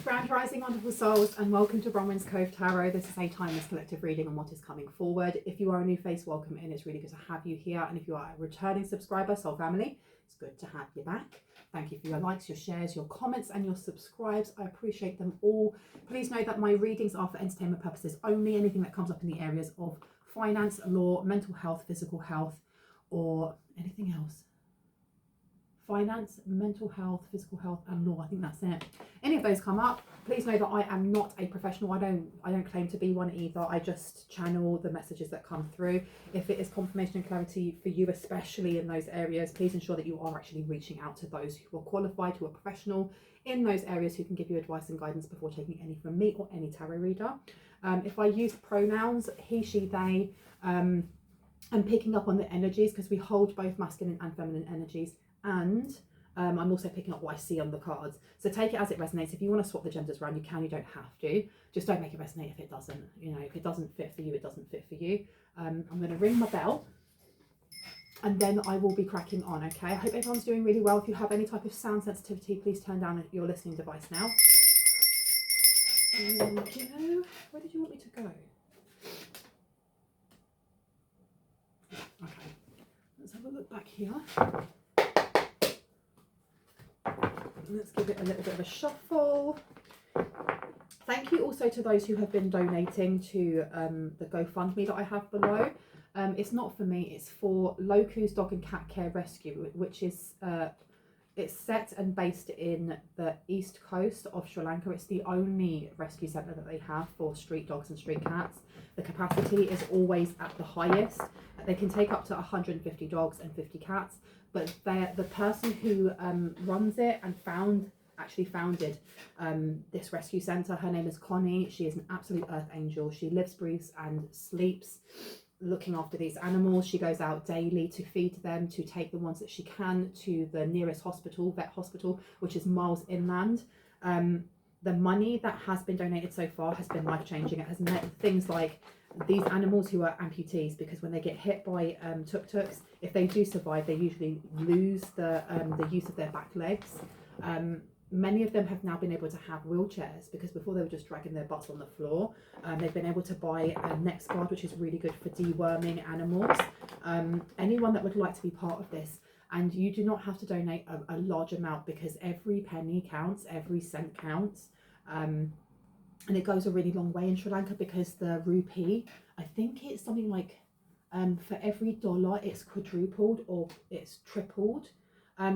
Grand Rising, wonderful souls, and welcome to Bronwen's Cove Tarot. This is a timeless collective reading on what is coming forward. If you are a new face, welcome in. It's really good to have you here. And if you are a returning subscriber, soul family, it's good to have you back. Thank you for your likes, your shares, your comments, and your subscribes. I appreciate them all. Please know that my readings are for entertainment purposes only. Anything that comes up in the areas of finance, law, mental health, physical health, or anything else. Finance, mental health, physical health, and law. I think that's it. Any of those come up, please know that I am not a professional. I don't claim to be one either. I just channel the messages that come through. If it is confirmation and clarity for you, especially in those areas, please ensure that you are actually reaching out to those who are qualified, who are professional in those areas, who can give you advice and guidance before taking any from me or any tarot reader. If I use pronouns, he, she, they, I'm picking up on the energies because we hold both masculine and feminine energies. And I'm also picking up what I see on the cards. So take it as it resonates. If you want to swap the genders around, you can. You don't have to. Just don't make it resonate if it doesn't. You know, if it doesn't fit for you, it doesn't fit for you. I'm going to ring my bell and then I will be cracking on, okay? I hope everyone's doing really well. If you have any type of sound sensitivity, please turn down your listening device now. And, where did you want me to go? Okay, let's have a look back here. Let's give it a little bit of a shuffle. Thank you also to those who have been donating to the GoFundMe that I have below. It's not for me, it's for Loku's Dog and Cat Care Rescue, which is it's set and based in the east coast of Sri Lanka. It's the only rescue centre that they have for street dogs and street cats. The capacity is always at the highest. They can take up to 150 dogs and 50 cats. But the person who runs it and actually founded this rescue centre, her name is Connie. She is an absolute earth angel. She lives, breathes and sleeps looking after these animals. She goes out daily to feed them, to take the ones that she can to the nearest hospital, vet hospital, which is miles inland. The money that has been donated so far has been life-changing. It has met things like these animals who are amputees, because when they get hit by tuk-tuks, if they do survive, they usually lose the use of their back legs. Many of them have now been able to have wheelchairs, because before they were just dragging their butts on the floor. They've been able to buy a neck guard, which is really good for deworming animals. Anyone that would like to be part of this, and you do not have to donate a large amount, because every penny counts, every cent counts. And it goes a really long way in Sri Lanka, because the rupee, I think it's something like for every dollar it's quadrupled or it's tripled.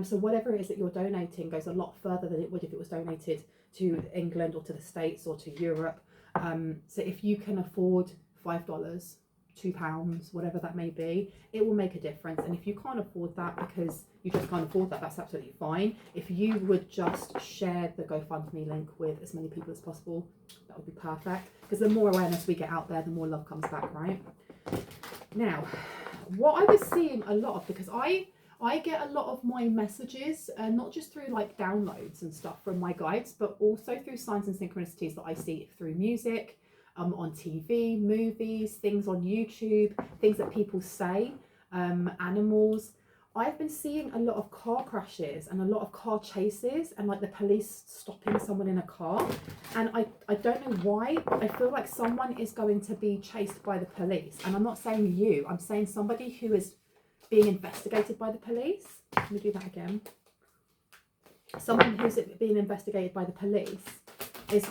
So whatever it is that you're donating goes a lot further than it would if it was donated to England or to the States or to Europe. So if you can afford $5, £2, whatever that may be, it will make a difference. And if you can't afford that because you just can't afford that, that's absolutely fine. If you would just share the GoFundMe link with as many people as possible, that would be perfect, because the more awareness we get out there, the more love comes back, right? Now, what I was seeing a lot of, because I get a lot of my messages, not just through like downloads and stuff from my guides, but also through signs and synchronicities that I see through music, on TV, movies, things on YouTube, things that people say, animals. I've been seeing a lot of car crashes and a lot of car chases, and like the police stopping someone in a car. And I don't know why, but I feel like someone is going to be chased by the police. And I'm not saying you, I'm saying somebody who is being investigated by the police. Let me do that again. Someone who's being investigated by the police is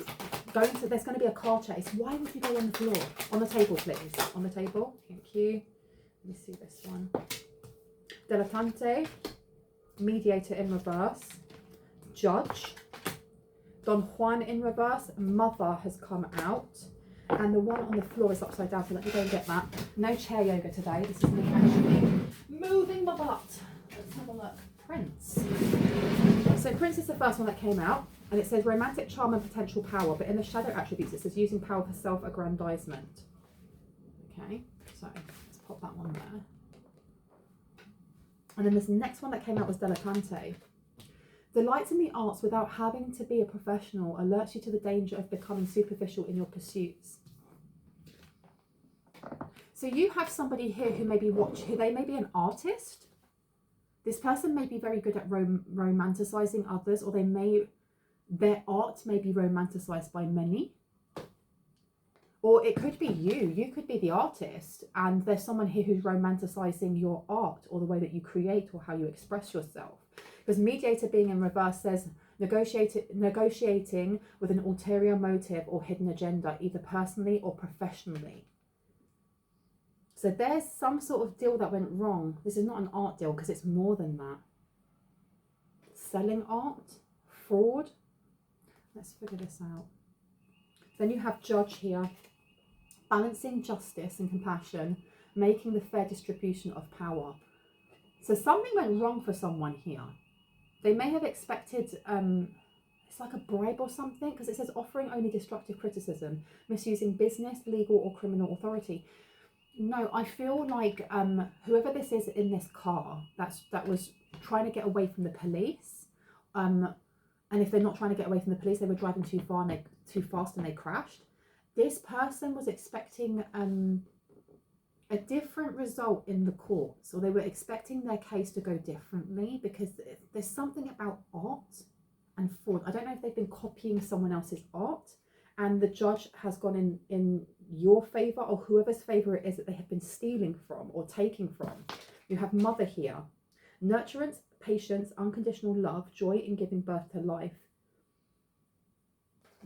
there's going to be a car chase. Why would you go on the floor? On the table, please. On the table. Thank you. Let me see this one. Dilettante, mediator in reverse, judge, Don Juan in reverse, mother has come out, and the one on the floor is upside down, so let me go and get that. No chair yoga today. This is me actually moving my butt. Let's have a look. Prince. So Prince is the first one that came out, and it says romantic charm and potential power, but in the shadow attributes it says using power for self-aggrandizement. Okay, so let's pop that one there. And then this next one that came out was Dilettante. Delights in the arts without having to be a professional, alerts you to the danger of becoming superficial in your pursuits. So you have somebody here who they may be an artist. This person may be very good at romanticizing others, or they may their art may be romanticized by many. Or it could be you could be the artist, and there's someone here who's romanticizing your art or the way that you create or how you express yourself. Because mediator being in reverse says negotiating with an ulterior motive or hidden agenda, either personally or professionally. So there's some sort of deal that went wrong. This is not an art deal because it's more than that. Selling art, fraud. Let's figure this out. Then you have judge here. Balancing justice and compassion, making the fair distribution of power. So something went wrong for someone here. They may have expected, it's like a bribe or something, because it says offering only destructive criticism, misusing business, legal or criminal authority. No, I feel like whoever this is in this car that was trying to get away from the police, and if they're not trying to get away from the police, they were driving too fast and they crashed. This person was expecting a different result in the courts, or they were expecting their case to go differently, because there's something about art and fraud. I don't know if they've been copying someone else's art and the judge has gone in your favour, or whoever's favour it is that they have been stealing from or taking from. You have mother here. Nurturance, patience, unconditional love, joy in giving birth to life.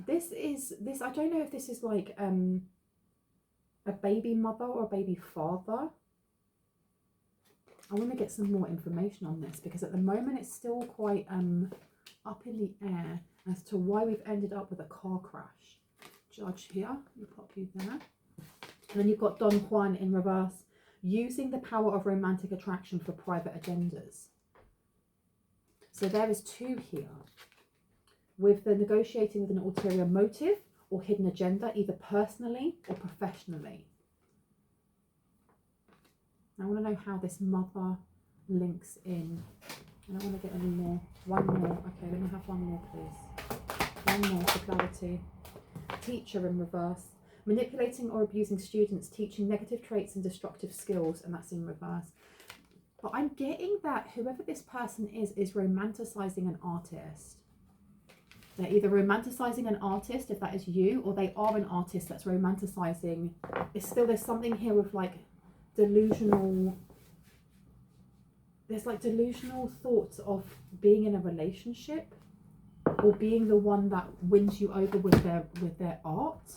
This I don't know if this is like a baby mother or a baby father. I want to get some more information on this, because at the moment it's still quite up in the air as to why we've ended up with a car crash. Judge here, you pop you there. And then you've got Don Juan in reverse, using the power of romantic attraction for private agendas. So there is two here, with the negotiating with an ulterior motive or hidden agenda, either personally or professionally. I want to know how this mother links in. I don't want to get any more. One more. Okay, let me have one more, please. One more for clarity. Teacher in reverse. Manipulating or abusing students, teaching negative traits and destructive skills, and that's in reverse. But I'm getting that whoever this person is romanticizing an artist. They're either romanticizing an artist, if that is you, or they are an artist that's romanticizing. It's still, there's something here with like delusional, there's like delusional thoughts of being in a relationship or being the one that wins you over with their art.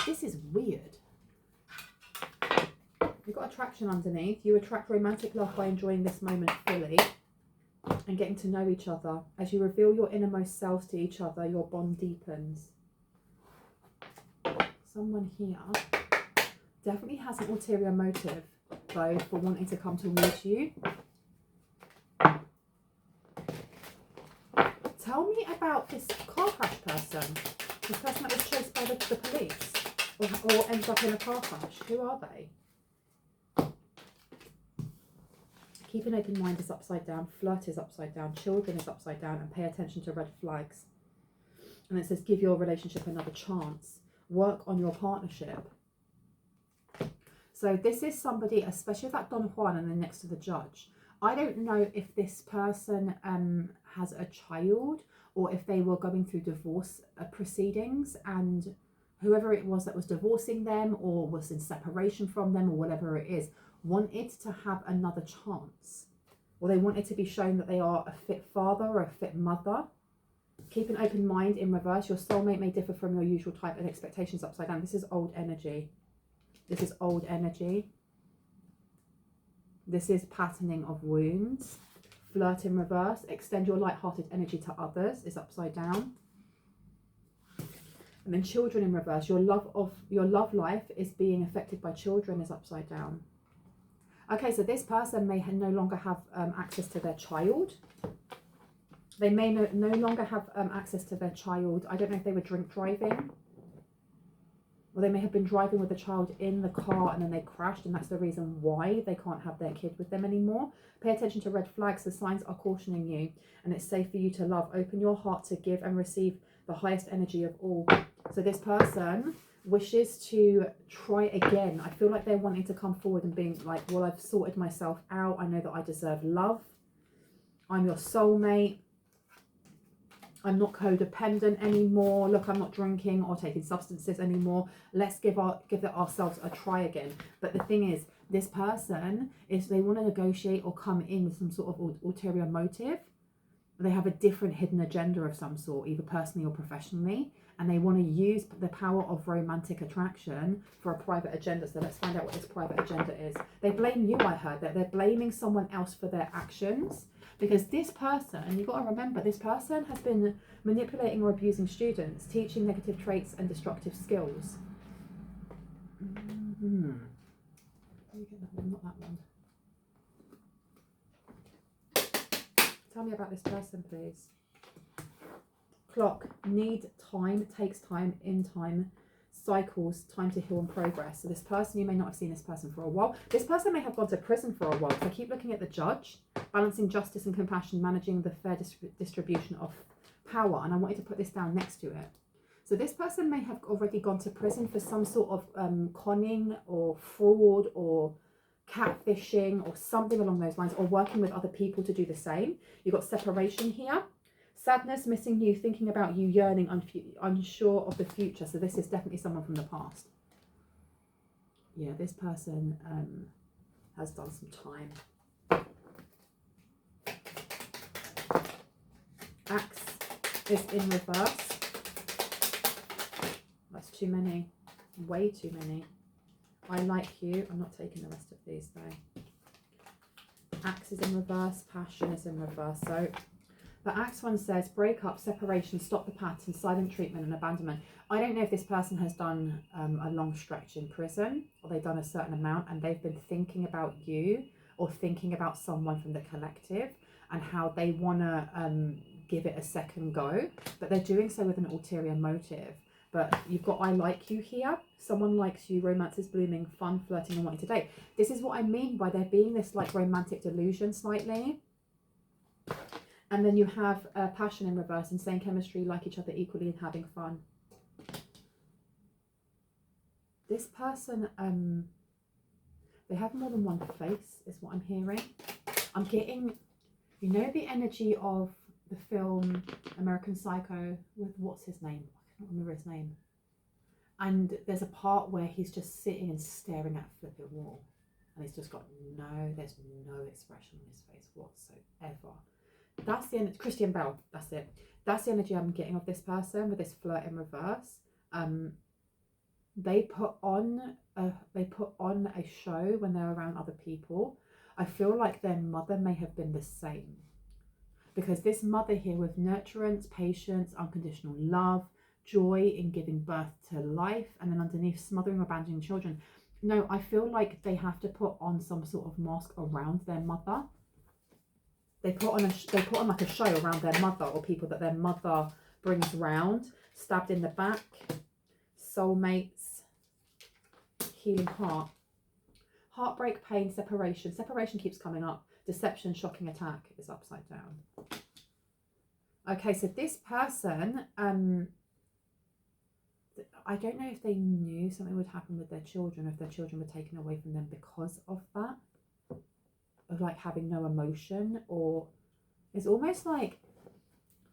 This is weird. You've got attraction underneath. You attract romantic love by enjoying this moment fully and getting to know each other. As you reveal your innermost selves to each other, your bond deepens. Someone here definitely has an ulterior motive, though, for wanting to come towards you. Tell me about this car crash person. This person that was chased by the police, or ends up in a car crash. Who are they? Keep an open mind is upside down, flirt is upside down, children is upside down, and pay attention to red flags. And it says give your relationship another chance. Work on your partnership. So this is somebody, especially that Don Juan and then next to the judge. I don't know if this person has a child, or if they were going through divorce proceedings, and whoever it was that was divorcing them or was in separation from them or whatever it is, wanted to have another chance, or they wanted to be shown that they are a fit father or a fit mother. Keep an open mind in reverse. Your soulmate may differ from your usual type, and expectations upside down. This is old energy. This is old energy. This is patterning of wounds. Flirt in reverse. Extend your light-hearted energy to others is upside down. And then children in reverse. Your love life is being affected by children is upside down. Okay, so this person may no longer have access to their child. They may no longer have access to their child. I don't know if they were drink driving. Or they may have been driving with the child in the car and then they crashed, and that's the reason why they can't have their kid with them anymore. Pay attention to red flags. The signs are cautioning you, and it's safe for you to love. Open your heart to give and receive the highest energy of all. So this person wishes to try again. I feel like they're wanting to come forward and being like, well, I've sorted myself out. I know that I deserve love. I'm your soulmate. I'm not codependent anymore. Look, I'm not drinking or taking substances anymore. Let's give ourselves a try again. But the thing is, this person is, they want to negotiate or come in with some sort of ulterior motive. They have a different hidden agenda of some sort, either personally or professionally, and they want to use the power of romantic attraction for a private agenda. So let's find out what this private agenda is. They blame you, I heard that they're blaming someone else for their actions, because this person, you've got to remember, this person has been manipulating or abusing students, teaching negative traits and destructive skills. Not that one. Tell me about this person, please. Clock, need time, takes time, in time, cycles, time to heal and progress. So this person, you may not have seen this person for a while. This person may have gone to prison for a while. So I keep looking at the judge, balancing justice and compassion, managing the fair distribution of power. And I wanted to put this down next to it. So this person may have already gone to prison for some sort of conning or fraud or catfishing or something along those lines, or working with other people to do the same. You've got separation here, sadness, missing you, thinking about you, yearning, unsure of the future. So this is definitely someone from the past. Yeah, this person has done some time. Axe is in reverse. That's too many, way too many. I like you. I'm not taking the rest of these though. Axe is in reverse. Passion is in reverse. So the Axe one says break up, separation, stop the pattern, silent treatment and abandonment. I don't know if this person has done a long stretch in prison, or they've done a certain amount and they've been thinking about you or thinking about someone from the collective and how they want to give it a second go, but they're doing so with an ulterior motive. But you've got I like you here. Someone likes you, romance is blooming, fun, flirting and wanting to date. This is what I mean by there being this like romantic delusion slightly. And then you have passion in reverse, insane chemistry, like each other equally and having fun. This person, they have more than one face is what I'm hearing. I'm getting, you know, the energy of the film American Psycho with what's his name? I can't remember his name. And there's a part where he's just sitting and staring at a flipping wall. And he's just got there's no expression on his face whatsoever. That's the energy, Christian Bale, that's it. That's the energy I'm getting of this person with this flirt in reverse. They put on a show when they're around other people. I feel like their mother may have been the same. Because this mother here with nurturance, patience, unconditional love, joy in giving birth to life, and then underneath smothering or abandoning children. No, I feel like they have to put on some sort of mask around their mother. They put on like a show around their mother or people that their mother brings round. Stabbed in the back, soulmates, healing heart, heartbreak, pain, separation. Separation keeps coming up. Deception, shocking attack is upside down. Okay, so this person, I don't know if they knew something would happen with their children, if their children were taken away from them because of that, of like having no emotion, or it's almost like,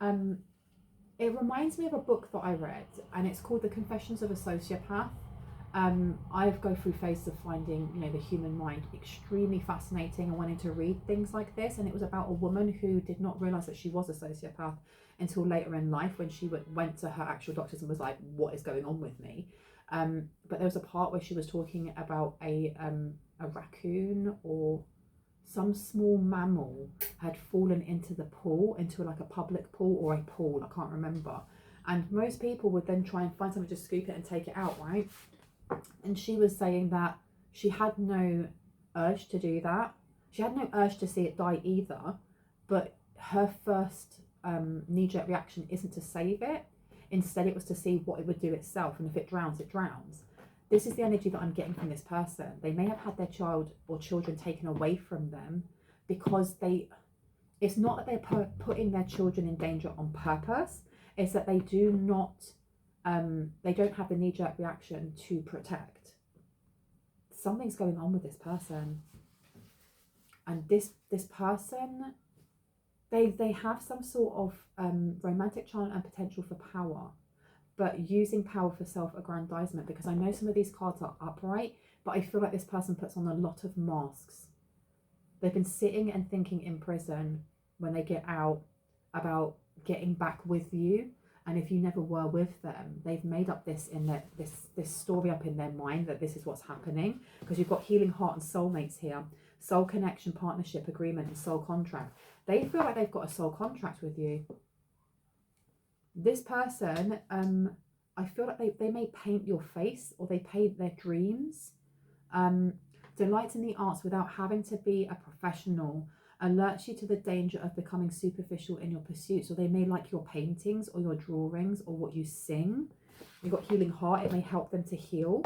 it reminds me of a book that I read, and it's called The Confessions of a Sociopath. I've go through phases of finding, you know, the human mind extremely fascinating and wanting to read things like this. And it was about a woman who did not realise that she was a sociopath until later in life, when she went to her actual doctors and was like, what is going on with me? But there was a part where she was talking about a raccoon or some small mammal had fallen into the pool, into like a public pool or a pool, I can't remember. And most people would then try and find something to scoop it and take it out, right? And she was saying that she had no urge to do that. She had no urge to see it die either. But her first knee-jerk reaction isn't to save it. Instead, it was to see what it would do itself. And if it drowns, it drowns. This is the energy that I'm getting from this person. They may have had their child or children taken away from them because it's not that they're putting their children in danger on purpose. It's that they do not, they don't have the knee-jerk reaction to protect. Something's going on with this person. And this person, they have some sort of romantic channel and potential for power, but using power for self-aggrandizement, because I know some of these cards are upright, but I feel like this person puts on a lot of masks. They've been sitting and thinking in prison when they get out about getting back with you, and if you never were with them, they've made up this in their this story up in their mind that this is what's happening, because you've got healing heart and soulmates here, soul connection, partnership, agreement, and soul contract. They feel like they've got a soul contract with you. This person, I feel like they may paint your face, or they paint their dreams. Delights in the arts without having to be a professional, alerts you to the danger of becoming superficial in your pursuits, or they may like your paintings or your drawings or what you sing. You've got healing heart, it may help them to heal.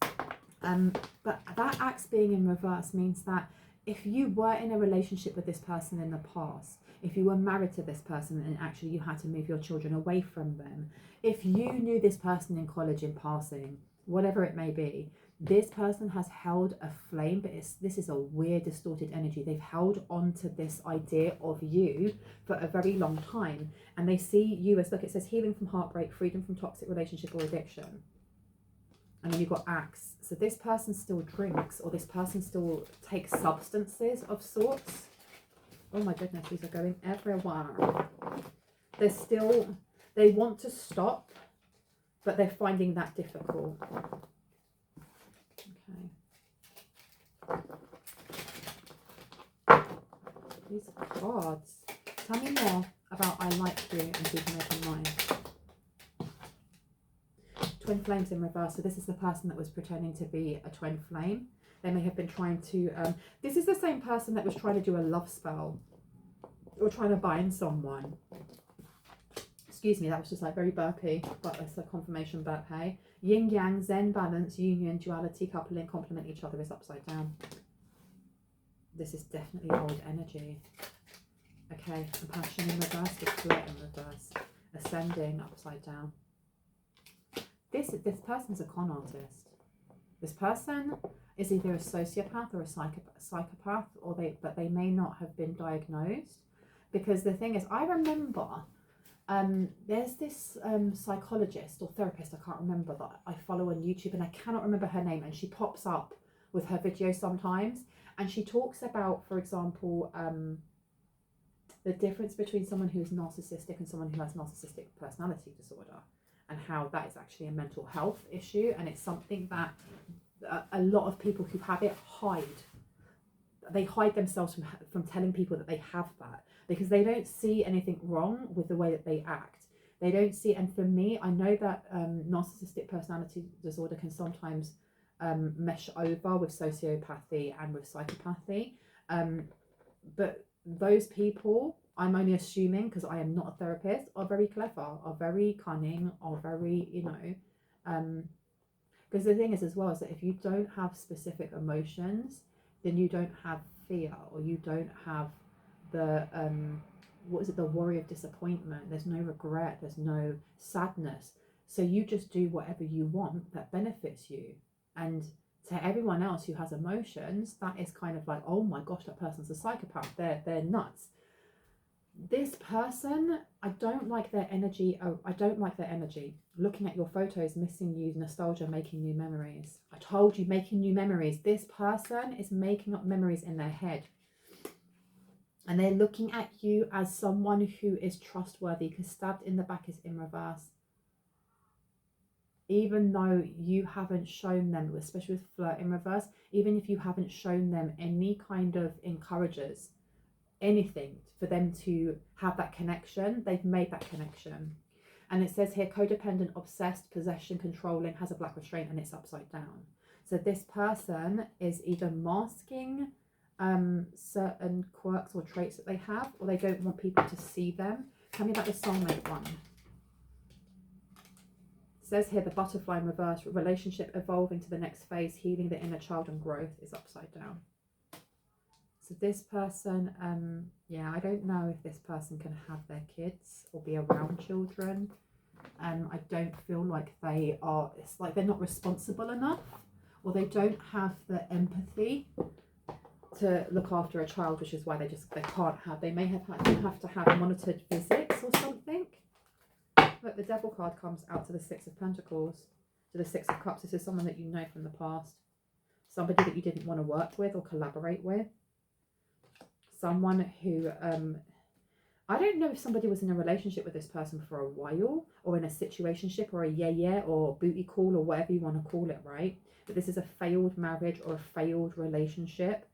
But that axe being in reverse means that if you were in a relationship with this person in the past, if you were married to this person and actually you had to move your children away from them, if you knew this person in college in passing, whatever it may be, this person has held a flame, but this is a weird distorted energy. They've held on to this idea of you for a very long time, and they see you as, look, it says healing from heartbreak, freedom from toxic relationship or addiction. And then you've got axe. So this person still drinks, or this person still takes substances of sorts. Oh my goodness, these are going everywhere. They want to stop, but they're finding that difficult. Okay. These cards. Tell me more about I like you and keep an open mind. Twin flames in reverse. So this is the person that was pretending to be a twin flame. They may have been trying to, this is the same person that was trying to do a love spell or trying to bind someone. Excuse me, that was just like very burpy, but it's a confirmation burp, hey? Yin yang, zen, balance, union, duality, coupling, complement each other is upside down. This is definitely old energy. Okay, compassion in reverse, the flirt in reverse, ascending upside down. This person's a con artist. This person is either a sociopath or a psychopath, or but they may not have been diagnosed. Because the thing is, I remember there's this psychologist or therapist, I can't remember, that I follow on YouTube, and I cannot remember her name, and she pops up with her videos sometimes, and she talks about, for example, the difference between someone who's narcissistic and someone who has narcissistic personality disorder, and how that is actually a mental health issue, and it's something that a lot of people who have it hide. They hide themselves from telling people that they have that, because they don't see anything wrong with the way that they act. They don't see, and for me, I know that narcissistic personality disorder can sometimes mesh over with sociopathy and with psychopathy. But those people, I'm only assuming because I am not a therapist, are very clever, are very cunning, are very, you know, because the thing is as well is that if you don't have specific emotions, then you don't have fear, or you don't have the the worry of disappointment. There's no regret, there's no sadness, so you just do whatever you want that benefits you. And to everyone else who has emotions, that is kind of like, oh my gosh, that person's a psychopath, they're nuts. This person, I don't like their energy. I don't like their energy. Looking at your photos, missing you, nostalgia, making new memories. I told you, making new memories. This person is making up memories in their head. And they're looking at you as someone who is trustworthy, because stabbed in the back is in reverse. Even though you haven't shown them, especially with flirt in reverse, even if you haven't shown them any kind of encouragers, anything for them to have that connection, they've made that connection. And it says here, codependent, obsessed, possession, controlling, has a black restraint, and it's upside down. So this person is either masking certain quirks or traits that they have, or they don't want people to see them. Tell me about the soulmate one. It says here, the butterfly in reverse, relationship evolving to the next phase, healing the inner child and growth, is upside down. So this person, yeah, I don't know if this person can have their kids or be around children. I don't feel like they are, it's like they're not responsible enough, or they don't have the empathy to look after a child, which is why they can't have. They may have to have monitored visits or something. But the Devil card comes out to the Six of Pentacles, to the Six of Cups. This is someone that you know from the past. Somebody that you didn't want to work with or collaborate with. Someone who, I don't know if somebody was in a relationship with this person for a while, or in a situationship, or a yeah, or booty call, or whatever you want to call it, right? But this is a failed marriage or a failed relationship.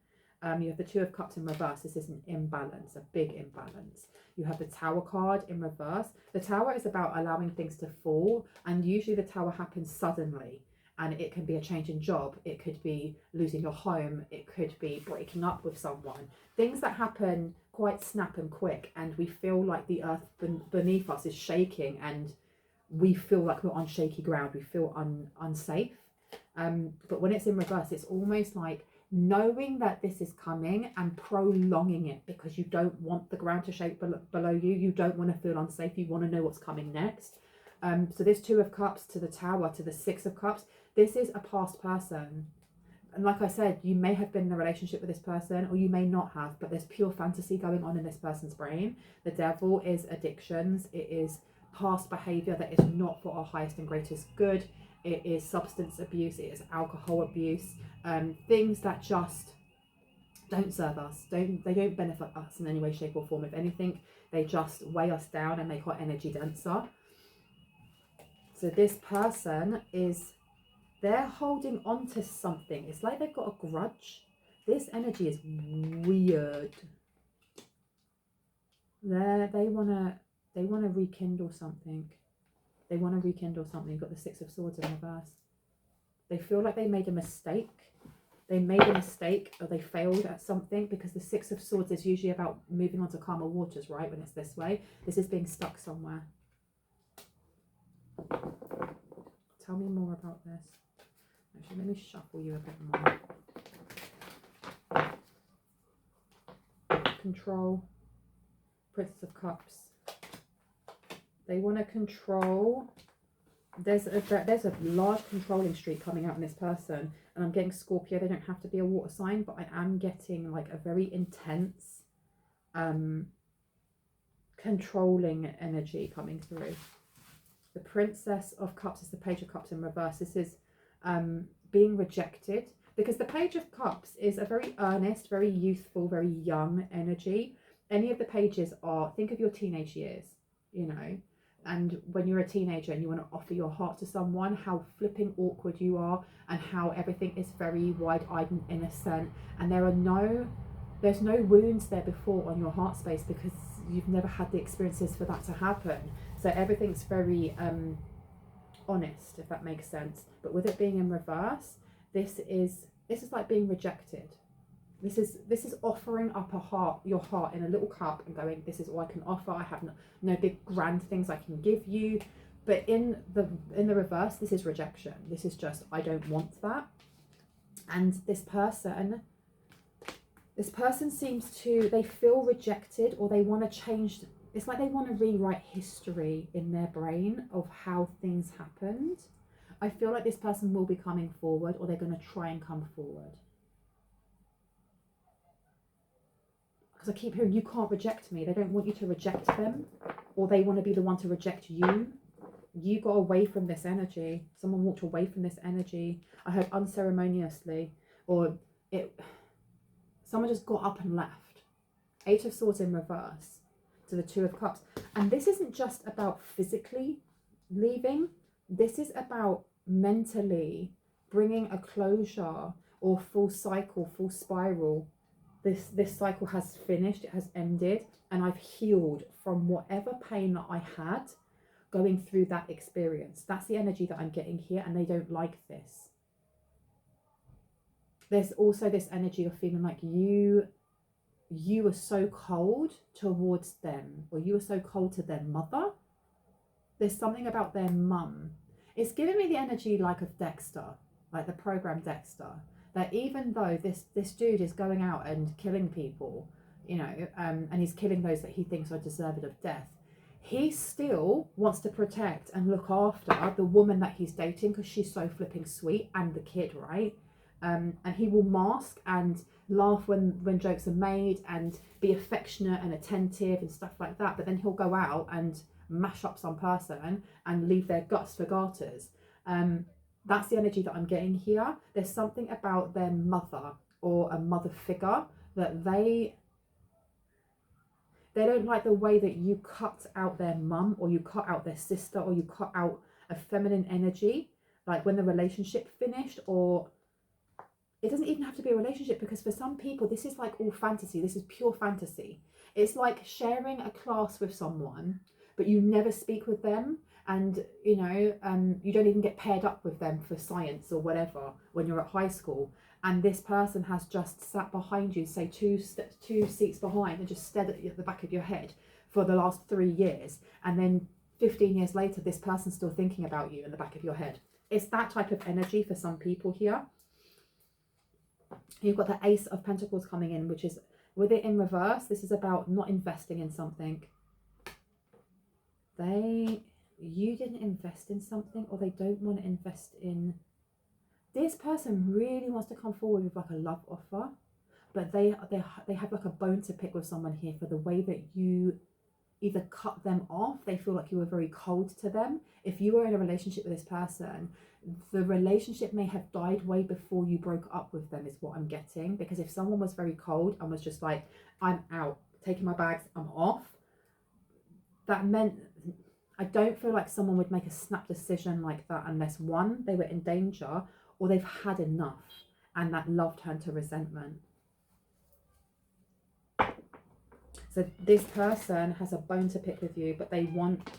You have the Two of Cups in reverse. This is an imbalance, a big imbalance. You have the Tower card in reverse. The Tower is about allowing things to fall, and usually the Tower happens suddenly, and it can be a change in job. It could be losing your home. It could be breaking up with someone. Things that happen quite snap and quick, and we feel like the earth beneath us is shaking, and we feel like we're on shaky ground. We feel unsafe. But when it's in reverse, it's almost like knowing that this is coming and prolonging it, because you don't want the ground to shake below you. You don't want to feel unsafe. You want to know what's coming next. So this Two of Cups to the Tower to the Six of Cups, this is a past person. And like I said, you may have been in a relationship with this person, or you may not have, but there's pure fantasy going on in this person's brain. The Devil is addictions. It is past behavior that is not for our highest and greatest good. It is substance abuse. It is alcohol abuse. Things that just don't serve us. They don't benefit us in any way, shape or form. If anything, they just weigh us down and make our energy denser. So this person they're holding on to something. It's like they've got a grudge. This energy is weird. They wanna rekindle something. They want to rekindle something. You've got the Six of Swords in reverse. They feel like they made a mistake. They made a mistake, or they failed at something, because the Six of Swords is usually about moving on to calmer waters, right? When it's this way. This is being stuck somewhere. Tell me more about this. Actually, let me shuffle you a bit more. Control. Princess of Cups. They want to control. There's a large controlling streak coming out in this person, and I'm getting Scorpio. They don't have to be a water sign, but I am getting like a very intense controlling energy coming through. The Princess of Cups is the Page of Cups in reverse. This is being rejected, because the Page of Cups is a very earnest, very youthful, very young energy. Any of the pages are, think of your teenage years, you know, and when you're a teenager and you want to offer your heart to someone, how flipping awkward you are, and how everything is very wide-eyed and innocent, and there's no wounds there before on your heart space, because you've never had the experiences for that to happen. So everything's very honest, if that makes sense. But with it being in reverse, this is like being rejected. This is offering up your heart in a little cup and going, this is all I can offer. I have no big grand things I can give you. But in the reverse, this is rejection. This is just, I don't want that. And this person seems to, they feel rejected, or they want to change. It's like they want to rewrite history in their brain of how things happened. I feel like this person will be coming forward, or they're going to try and come forward. Because I keep hearing, you can't reject me. They don't want you to reject them, or they want to be the one to reject you. You got away from this energy. Someone walked away from this energy. I heard unceremoniously, or someone just got up and left. Eight of Swords in reverse to the Two of Cups. And this isn't just about physically leaving. This is about mentally bringing a closure, or full cycle, full spiral. This cycle has finished, it has ended, and I've healed from whatever pain that I had going through that experience. That's the energy that I'm getting here, and they don't like this. There's also this energy of feeling like you were so cold towards them, or you were so cold to their mother. There's something about their mum. It's giving me the energy like of Dexter, like the program Dexter. That even though this dude is going out and killing people, you know, and he's killing those that he thinks are deserving of death, he still wants to protect and look after the woman that he's dating, because she's so flipping sweet, and the kid, right? and he will mask and laugh when jokes are made and be affectionate and attentive and stuff like that, but then he'll go out and mash up some person and leave their guts for garters. That's the energy that I'm getting here. There's something about their mother or a mother figure that they don't like the way that you cut out their mum, or you cut out their sister, or you cut out a feminine energy, like when the relationship finished. Or it doesn't even have to be a relationship, because for some people this is like all fantasy. This is pure fantasy. It's like sharing a class with someone but you never speak with them, and you know, you don't even get paired up with them for science or whatever when you're at high school, and this person has just sat behind you, say two seats behind, and just stared at the back of your head for the last 3 years, and then 15 years later this person's still thinking about you in the back of your head. It's that type of energy for some people here. You've got the Ace of Pentacles coming in, which is, with it in reverse, this is about not investing in something. You didn't invest in something, or they don't want to invest in. This person really wants to come forward with like a love offer, but they have like a bone to pick with someone here for the way that you either cut them off. They feel like you were very cold to them. If you were in a relationship with this person, the relationship may have died way before you broke up with them, is what I'm getting. Because if someone was very cold and was just like, I'm out, taking my bags, I'm off, that meant, I don't feel like someone would make a snap decision like that unless, one, they were in danger, or they've had enough and that love turned to resentment. So this person has a bone to pick with you, but they want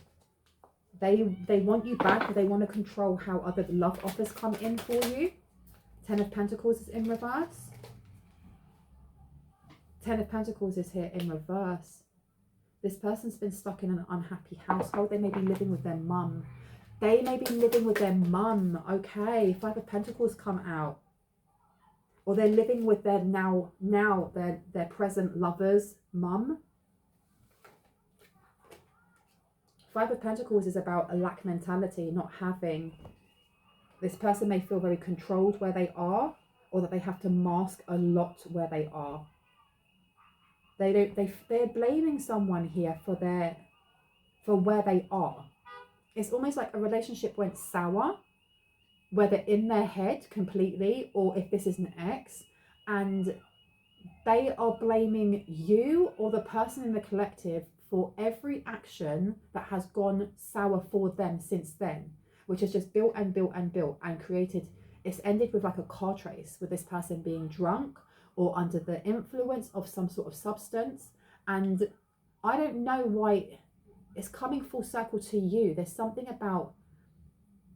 you back, or they want to control how other love offers come in for you. 10 of Pentacles is in reverse. 10 of Pentacles is here in reverse. This person's been stuck in an unhappy household. They may be living with their mum. They may be living with their mum. Okay, 5 of Pentacles come out. Or they're living with their now their present lover's mum. 5 of Pentacles is about a lack mentality, not having. This person may feel very controlled where they are, or that they have to mask a lot where they are. They're blaming someone here for where they are. It's almost like a relationship went sour, whether in their head completely, or if this is an ex, and they are blaming you or the person in the collective for every action that has gone sour for them since then, which has just built and built and built and created. It's ended with like a car chase, with this person being drunk or under the influence of some sort of substance. And I don't know why it's coming full circle to you. There's something about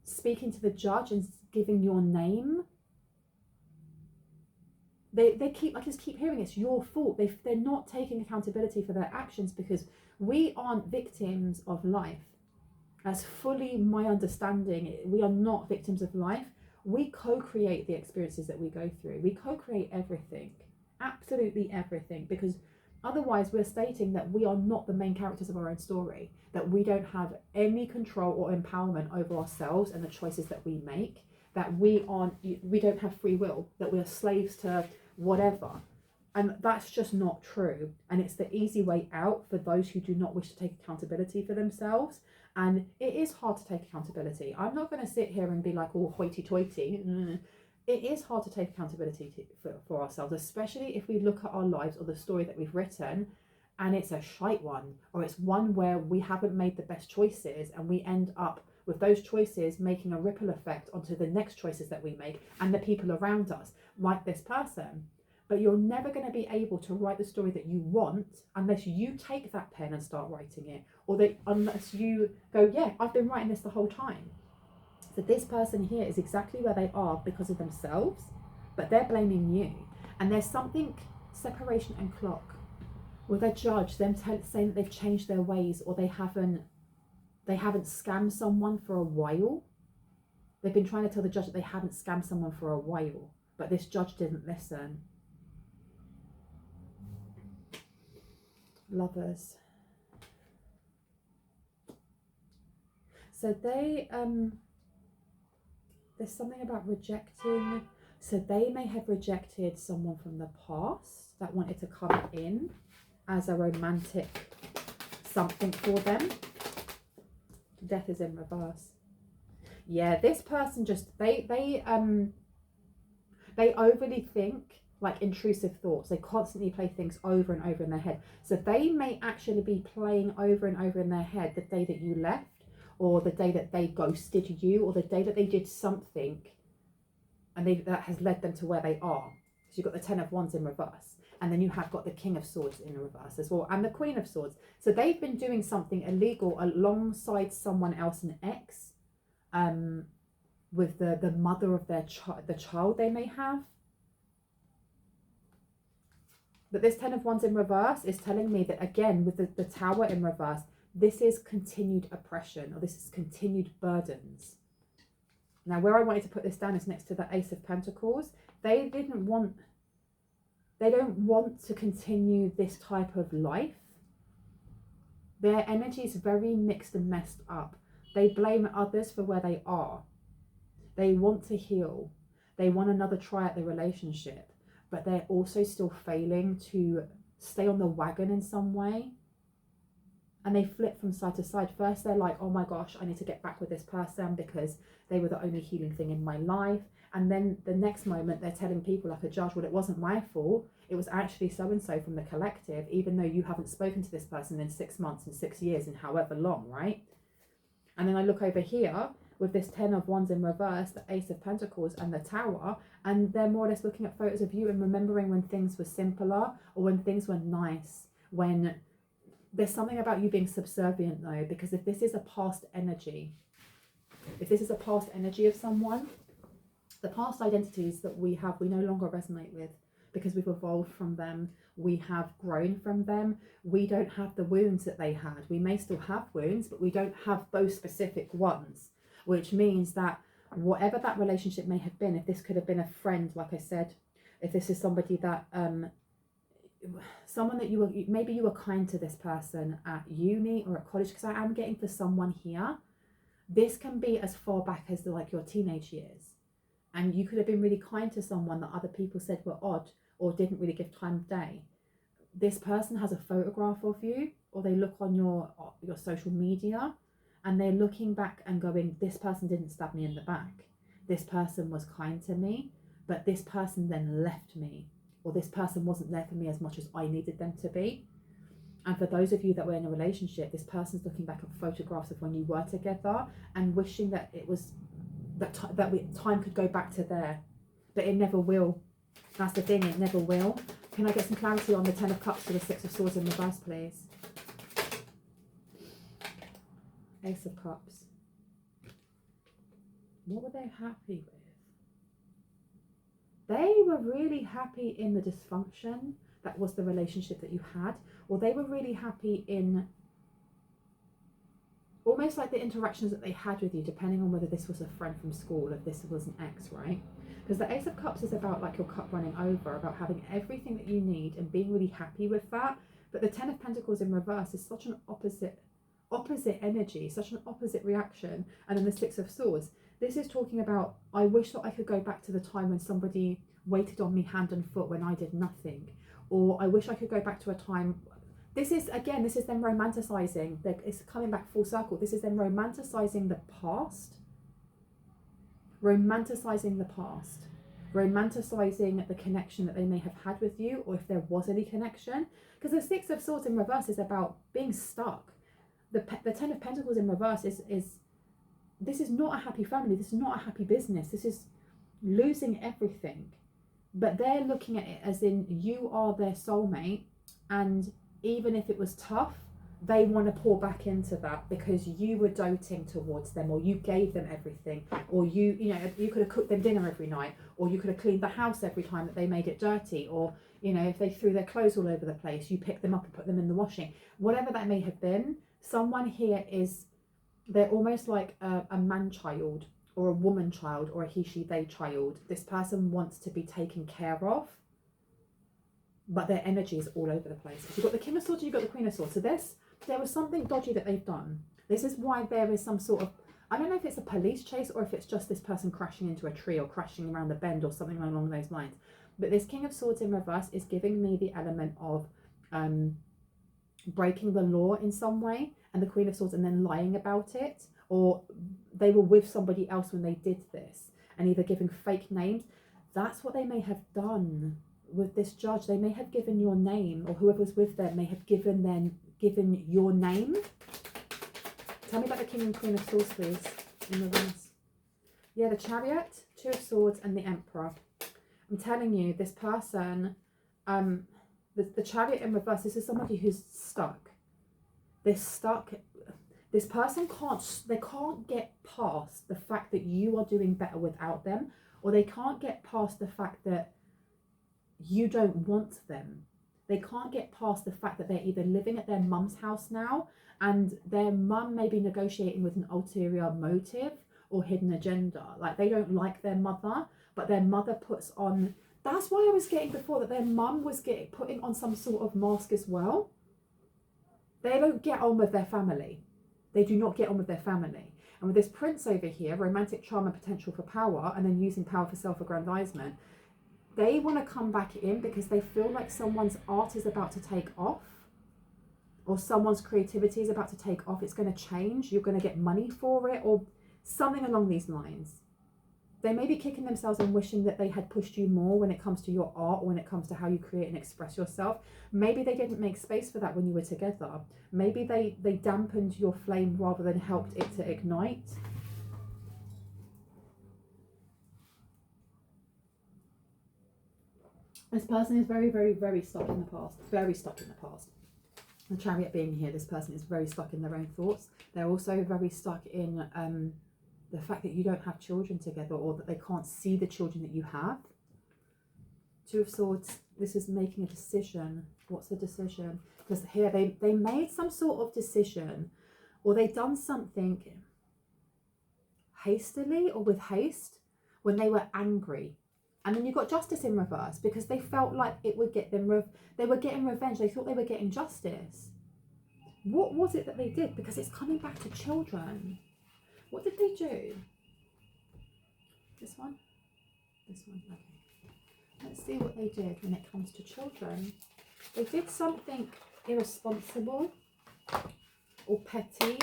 speaking to the judge and giving your name. I just keep hearing it's your fault. They're not taking accountability for their actions, because we aren't victims of life. That's fully my understanding. We are not victims of life. We co-create the experiences that we go through. We co-create everything, absolutely everything, because otherwise we're stating that we are not the main characters of our own story, that we don't have any control or empowerment over ourselves and the choices that we make, that we don't have free will, that we are slaves to whatever. And that's just not true. And it's the easy way out for those who do not wish to take accountability for themselves. And it is hard to take accountability. I'm not going to sit here and be like all hoity-toity. It is hard to take accountability for ourselves, especially if we look at our lives or the story that we've written and it's a shite one, or it's one where we haven't made the best choices, and we end up with those choices making a ripple effect onto the next choices that we make and the people around us, like this person. But you're never going to be able to write the story that you want unless you take that pen and start writing it, or unless you go, yeah, I've been writing this the whole time. So this person here is exactly where they are because of themselves, but they're blaming you. And there's something, separation and clock, with a judge, them saying that they've changed their ways, or they haven't scammed someone for a while. They've been trying to tell the judge that they haven't scammed someone for a while, but this judge didn't listen. Lovers. So there's something about rejecting. So they may have rejected someone from the past that wanted to come in as a romantic something for them. Death is in reverse. Yeah, this person just, they overly think, like intrusive thoughts. They constantly play things over and over in their head. So they may actually be playing over and over in their head the day that you left, or the day that they ghosted you, or the day that they did something and that has led them to where they are. So you've got the 10 of Wands in reverse, and then you have got the King of Swords in reverse as well, and the Queen of Swords. So they've been doing something illegal alongside someone else, an ex, with the mother of their the child they may have. But this 10 of Wands in reverse is telling me that, again, with the Tower in reverse, this is continued oppression, or this is continued burdens. Now, where I wanted to put this down is next to the Ace of Pentacles. They don't want to continue this type of life. Their energy is very mixed and messed up. They blame others for where they are. They want to heal. They want another try at the relationship, but they're also still failing to stay on the wagon in some way. And they flip from side to side. First, they're like, oh my gosh, I need to get back with this person because they were the only healing thing in my life. And then the next moment, they're telling people like a judge, well, it wasn't my fault. It was actually so-and-so from the collective, even though you haven't spoken to this person in 6 months and 6 years and however long, right? And then I look over here with this 10 of Wands in reverse, the Ace of Pentacles and the Tower, and they're more or less looking at photos of you and remembering when things were simpler, or when things were nice, when there's something about you being subservient though, because if this is a past energy, of someone, the past identities that we have, we no longer resonate with because we've evolved from them. We have grown from them. We don't have the wounds that they had. We may still have wounds, but we don't have those specific ones, which means that whatever that relationship may have been, if this could have been a friend, like I said, if this is somebody that, someone that maybe you were kind to this person at uni or at college, because I am getting for someone here, this can be as far back as like your teenage years, and you could have been really kind to someone that other people said were odd or didn't really give time of day. This person has a photograph of you, or they look on your social media and they're looking back and going, this person didn't stab me in the back, this person was kind to me, but this person then left me, or this person wasn't there for me as much as I needed them to be. And for those of you that were in a relationship, this person's looking back at photographs of when you were together and wishing that it was time could go back to there, but it never will. That's the thing, it never will. Can I get some clarity on the 10 of Cups to the 6 of Swords in reverse, please? Ace of Cups. What were they happy with? They were really happy in the dysfunction that was the relationship that you had, or they were really happy in almost like the interactions that they had with you, depending on whether this was a friend from school or if this was an ex, right? Because the Ace of Cups is about like your cup running over, about having everything that you need and being really happy with that. But the 10 of Pentacles in reverse is such an opposite energy, such an opposite reaction. And then the 6 of Swords, this is talking about, I wish that I could go back to the time when somebody waited on me hand and foot when I did nothing. Or I wish I could go back to a time. This is them romanticizing. It's coming back full circle. This is them romanticizing the past. Romanticizing the connection that they may have had with you, or if there was any connection. Because the 6 of Swords in reverse is about being stuck. The 10 of Pentacles in reverse is this is not a happy family. This is not a happy business. This is losing everything. But they're looking at it as in you are their soulmate, and even if it was tough, they want to pour back into that because you were doting towards them, or you gave them everything, or you could have cooked them dinner every night, or you could have cleaned the house every time that they made it dirty, or if they threw their clothes all over the place, you picked them up and put them in the washing. Whatever that may have been, someone here they're almost like a man child, or a woman child, or a he, she, they child. This person wants to be taken care of, but their energy is all over the place. You've got the King of Swords and you've got the Queen of Swords. So there was something dodgy that they've done. This is why there is some sort of I don't know if it's a police chase or if it's just this person crashing into a tree or crashing around the bend or something along those lines. But this King of Swords in reverse is giving me the element of breaking the law in some way, and the Queen of Swords, and then lying about it, or they were with somebody else when they did this, and either giving fake names. That's what they may have done with this judge. They may have given your name, or whoever was with them may have given your name. Tell me about the King and Queen of Swords, please, in reverse. Yeah, the Chariot, Two of Swords, and the Emperor. I'm telling you, this person, the Chariot in reverse, this is somebody who's stuck. They're stuck. This person can't get past the fact that you are doing better without them, or they can't get past the fact that you don't want them. They can't get past the fact that they're either living at their mum's house now, and their mum may be negotiating with an ulterior motive or hidden agenda. Like, they don't like their mother, but their mother puts on, that's why I was getting before, that their mum was putting on some sort of mask as well. They don't get on with their family. They do not get on with their family. And with this Prince over here, romantic charm and potential for power, and then using power for self-aggrandizement, they want to come back in because they feel like someone's art is about to take off, or someone's creativity is about to take off. It's going to change. You're going to get money for it, or something along these lines. They may be kicking themselves and wishing that they had pushed you more when it comes to your art, or when it comes to how you create and express yourself. Maybe they didn't make space for that when you were together. Maybe they dampened your flame rather than helped it to ignite. This person is very, very, very stuck in the past. Very stuck in the past. The Chariot being here, this person is very stuck in their own thoughts. They're also very stuck in the fact that you don't have children together, or that they can't see the children that you have. Two of Swords, this is making a decision. What's the decision? Because here they made some sort of decision, or they done something hastily or with haste when they were angry. And then you got Justice in reverse because they felt like it would get them, they were getting revenge. They thought they were getting justice. What was it that they did? Because it's coming back to children. What did they do? This one? This one, okay. Let's see what they did when it comes to children. They did something irresponsible or petty.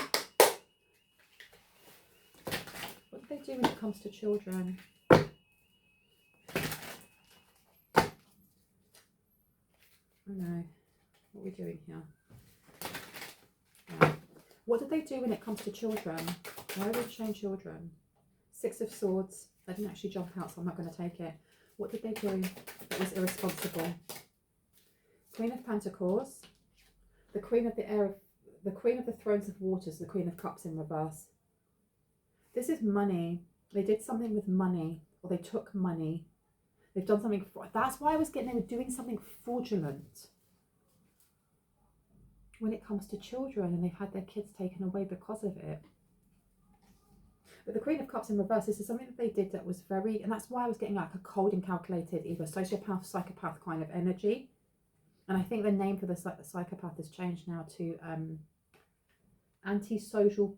What did they do when it comes to children? Oh no, what are we doing here? What did they do when it comes to children? Why are we showing children? Six of Swords. They didn't actually jump out, so I'm not going to take it. What did they do that was irresponsible? Queen of Pentacles. The Queen of the Air, the Queen of the Thrones of Waters, the Queen of Cups in reverse. This is money. They did something with money, or they took money. They've done something. That's why I was getting, they were doing something fraudulent when it comes to children, and they've had their kids taken away because of it. But the Queen of Cups in reverse, this is something that they did that was very, and that's why I was getting like a cold and calculated, either sociopath, psychopath kind of energy. And I think the name for the psychopath has changed now to antisocial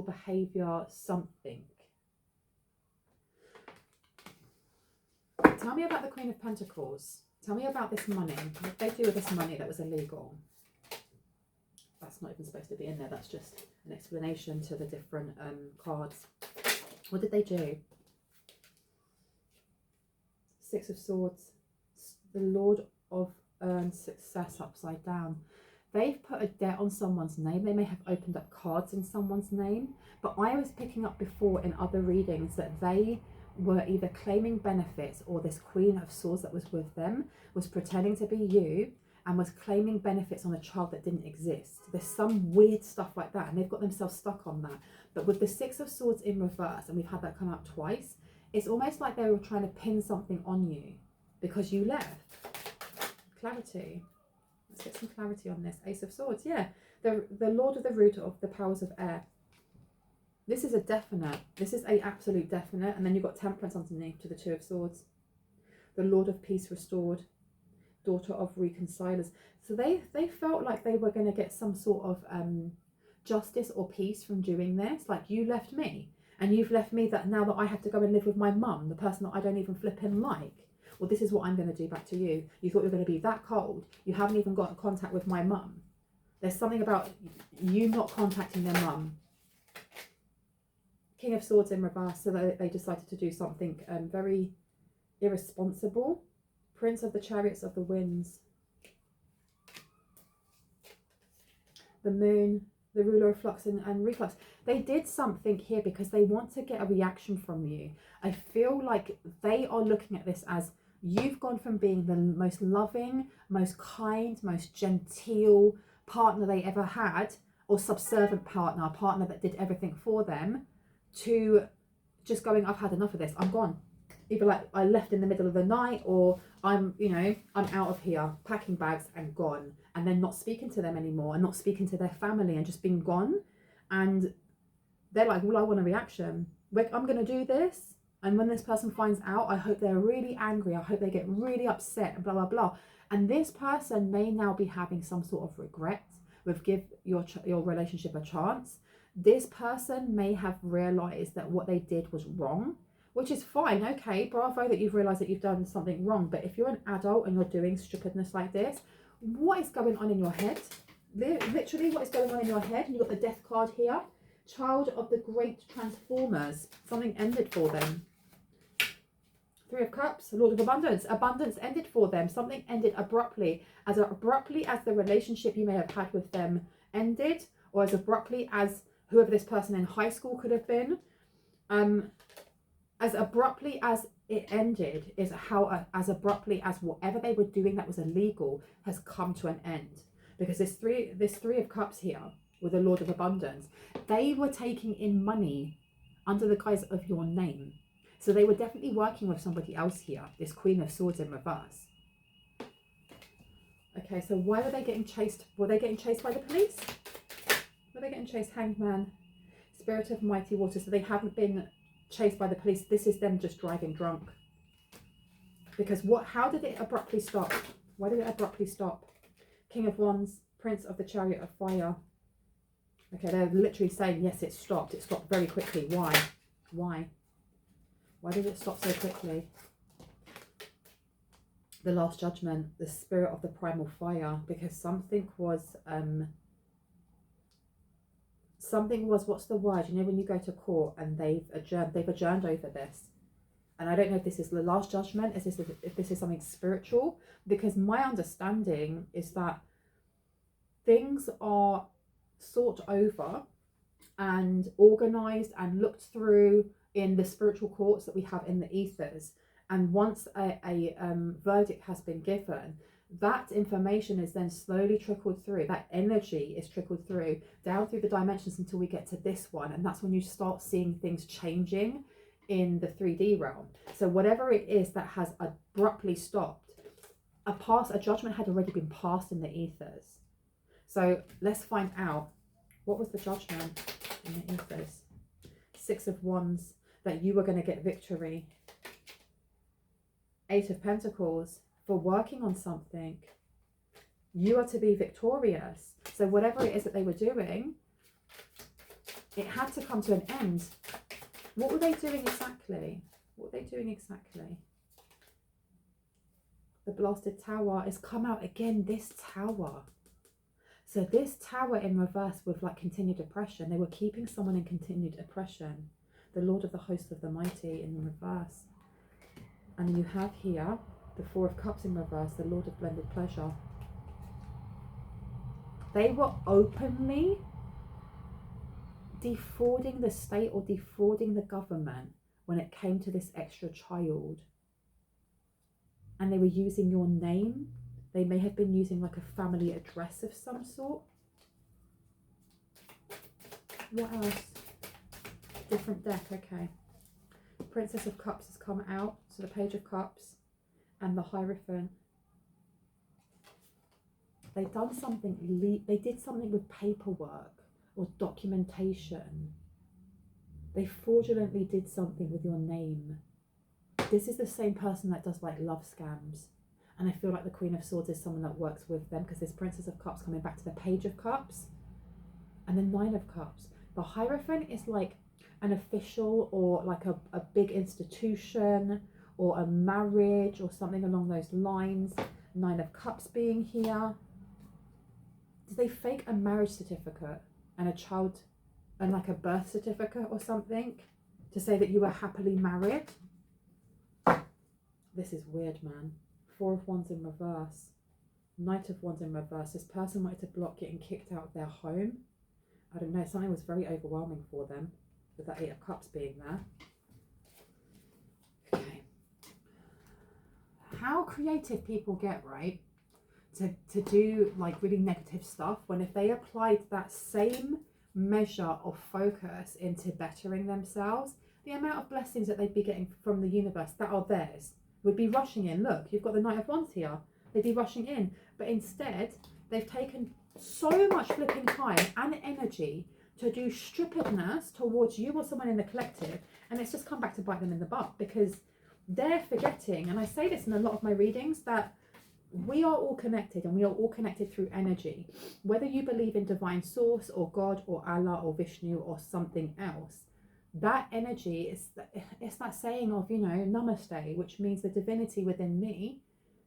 behaviour something. Tell me about the Queen of Pentacles. Tell me about this money. What did they do with this money that was illegal? That's not even supposed to be in there. That's just an explanation to the different cards. What did they do? Six of Swords. The Lord of Earned Success upside down. They've put a debt on someone's name. They may have opened up cards in someone's name. But I was picking up before in other readings that they were either claiming benefits, or this Queen of Swords that was with them was pretending to be you and was claiming benefits on a child that didn't exist. There's some weird stuff like that, and they've got themselves stuck on that. But with the Six of Swords in reverse, and we've had that come up twice, it's almost like they were trying to pin something on you because you left. Clarity. Let's get some clarity on this. Ace of Swords, yeah. The Lord of the Root of the Powers of Air. This is a definite. This is a absolute definite. And then you've got Temperance underneath to the Two of Swords. The Lord of Peace restored. Daughter of Reconcilers. So they felt like they were going to get some sort of justice or peace from doing this. Like, you left me, and you've left me that now that I have to go and live with my mum, the person that I don't even flipping like. Well, this is what I'm going to do back to you. You thought you were going to be that cold. You haven't even got in contact with my mum. There's something about you not contacting their mum. King of Swords in reverse, so they decided to do something very irresponsible. Prince of the Chariots of the Winds. The Moon, the ruler of flux and reflux. They did something here because they want to get a reaction from you. I feel like they are looking at this as you've gone from being the most loving, most kind, most genteel partner they ever had, or subservient partner, a partner that did everything for them, to just going, I've had enough of this, I'm gone. Either like I left in the middle of the night, or I'm, you know, I'm out of here, packing bags and gone, and then not speaking to them anymore and not speaking to their family and just being gone. And they're like, well, I want a reaction. I'm going to do this. And when this person finds out, I hope they're really angry. I hope they get really upset and blah, blah, blah. And this person may now be having some sort of regret with give your relationship a chance. This person may have realized that what they did was wrong, which is fine. Okay, bravo that you've realized that you've done something wrong. But if you're an adult and you're doing stupidness like this, what is going on in your head? Literally, what is going on in your head? And you've got the Death card here. Child of the Great Transformers. Something ended for them. Three of Cups, Lord of Abundance. Abundance ended for them. Something ended abruptly. As abruptly as the relationship you may have had with them ended, or as abruptly as whoever this person in high school could have been. As abruptly as it ended is how as abruptly as whatever they were doing that was illegal has come to an end. Because this three of Cups here with the Lord of Abundance, they were taking in money under the guise of your name. So they were definitely working with somebody else here, this Queen of Swords in reverse. Okay, so why were they getting chased? Were they getting chased by the police? Were they getting chased? Hanged Man, Spirit of Mighty Water. So they haven't been chased by the police. This is them just driving drunk. Because how did it abruptly stop? Why did it abruptly stop? King of Wands, Prince of the Chariot of Fire. Okay, they're literally saying, yes, it stopped. It stopped very quickly. Why? Why? Why did it stop so quickly? The Last Judgment, the Spirit of the Primal Fire, because something was, what's the word? You know, when you go to court and they've adjourned over this. And I don't know if this is the Last Judgment, if this is something spiritual, because my understanding is that things are sought over and organized and looked through in the spiritual courts that we have in the ethers. And once a verdict has been given, that information is then slowly trickled through. That energy is trickled through down through the dimensions until we get to this one. And that's when you start seeing things changing in the 3D realm. So whatever it is that has abruptly stopped, a judgment had already been passed in the ethers. So let's find out, what was the judgment in the ethers? Six of Wands, that you were going to get victory. Eight of Pentacles, for working on something. You are to be victorious. So whatever it is that they were doing, it had to come to an end. What were they doing exactly? What were they doing exactly? The Blasted Tower has come out again, this tower. So this tower in reverse with like continued oppression. They were keeping someone in continued oppression. The Lord of the Host of the Mighty in reverse. And then you have here the Four of Cups in reverse, the Lord of Blended Pleasure. They were openly defrauding the state or defrauding the government when it came to this extra child. And they were using your name. They may have been using like a family address of some sort. What else? Different deck, okay. Princess of Cups has come out. So the Page of Cups and the Hierophant. They did something with paperwork or documentation. They fraudulently did something with your name. This is the same person that does like love scams. And I feel like the Queen of Swords is someone that works with them, because this Princess of Cups coming back to the Page of Cups. and the Nine of Cups. The Hierophant is like an official or like a big institution or a marriage or something along those lines. Nine of Cups being here. Did they fake a marriage certificate and a child and like a birth certificate or something to say that you were happily married? This is weird, man. Four of Wands in reverse. Knight of Wands in reverse. This person wanted to block getting kicked out of their home. I don't know, something was very overwhelming for them with that Eight of Cups being there. Okay. How creative people get, right? To do like really negative stuff, when if they applied that same measure of focus into bettering themselves, the amount of blessings that they'd be getting from the universe that are theirs would be rushing in. Look, you've got the Knight of Wands here. They'd be rushing in. But instead, they've taken so much flipping time and energy to do stupidness towards you or someone in the collective, and it's just come back to bite them in the butt, because they're forgetting, and I say this in a lot of my readings, that we are all connected, and we are all connected through energy. Whether you believe in divine source or God or Allah or Vishnu or something else, that energy is, it's that saying of, you know, namaste, which means the divinity within me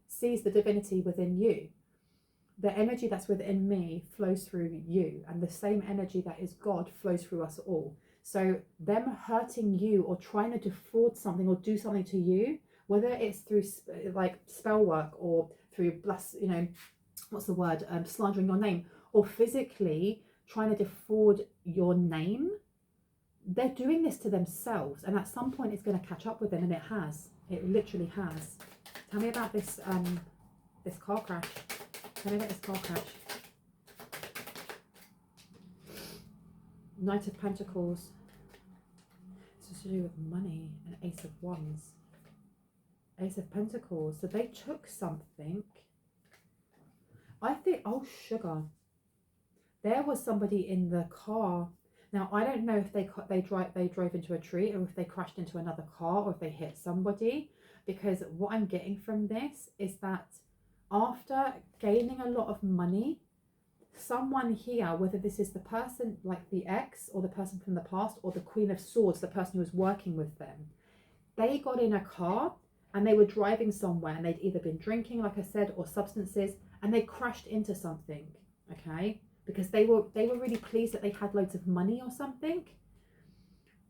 sees the divinity within you. The energy that's within me flows through you, and the same energy that is God flows through us all. So them hurting you or trying to defraud something or do something to you, whether it's through like spell work or through slandering your name, or physically trying to defraud your name, they're doing this to themselves, and at some point it's going to catch up with them, and it has. It literally has. Tell me about this this car crash. Tell me about this car crash. Knight of Pentacles. This is to do with money, and Ace of Wands. Ace of Pentacles. So they took something. I think, oh sugar. There was somebody in the car. Now I don't know if they drove into a tree, or if they crashed into another car, or if they hit somebody. Because what I'm getting from this is that after gaining a lot of money, someone here, whether this is the person like the ex or the person from the past or the Queen of Swords, the person who was working with them, they got in a car and they were driving somewhere, and they'd either been drinking, like I said, or substances, and they crashed into something, okay? Because they were really pleased that they had loads of money or something.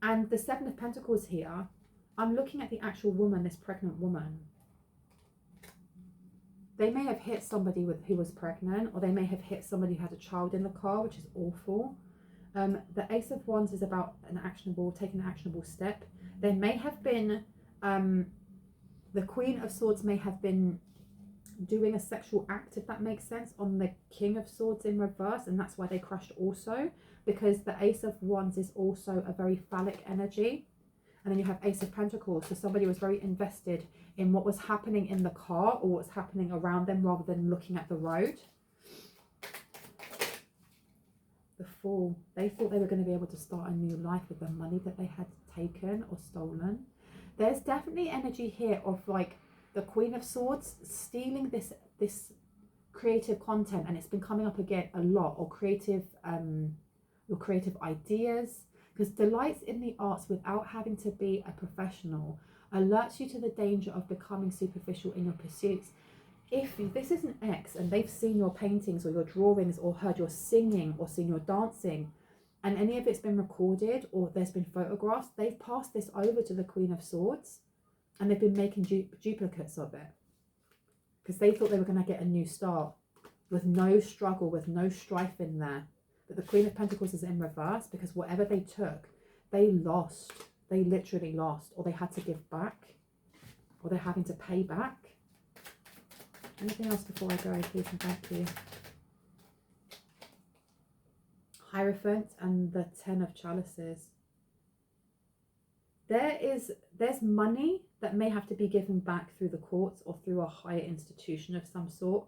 And the Seven of Pentacles here, I'm looking at the actual woman, this pregnant woman. They may have hit somebody who was pregnant, or they may have hit somebody who had a child in the car, which is awful. The Ace of Wands is about taking an actionable step. There may have been, the Queen of Swords may have been doing a sexual act, if that makes sense, on the King of Swords in reverse, and that's why they crashed also, because the Ace of Wands is also a very phallic energy. And then you have Ace of Pentacles, so somebody was very invested in what was happening in the car or what's happening around them rather than looking at the road. The Fool. They thought they were going to be able to start a new life with the money that they had taken or stolen. There's definitely energy here of like the Queen of Swords stealing this creative content, and it's been coming up again a lot, or your creative ideas. Because delights in the arts without having to be a professional alerts you to the danger of becoming superficial in your pursuits. If this is an ex and they've seen your paintings or your drawings or heard your singing or seen your dancing, and any of it's been recorded or there's been photographs, they've passed this over to the Queen of Swords, and they've been making duplicates of it. Because they thought they were going to get a new start with no struggle, with no strife in there. But the Queen of Pentacles is in reverse, because whatever they took, they lost. They literally lost, or they had to give back, or they're having to pay back. Anything else before I go, please and thank you? Hierophant and the Ten of Chalices. There's money that may have to be given back through the courts or through a higher institution of some sort.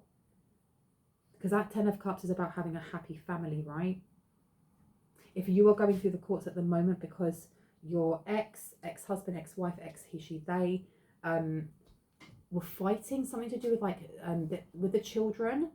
Because that Ten of Cups is about having a happy family, right? If you are going through the courts at the moment because your ex-husband, ex-wife, ex-he, she, they were fighting something to do with like with the children,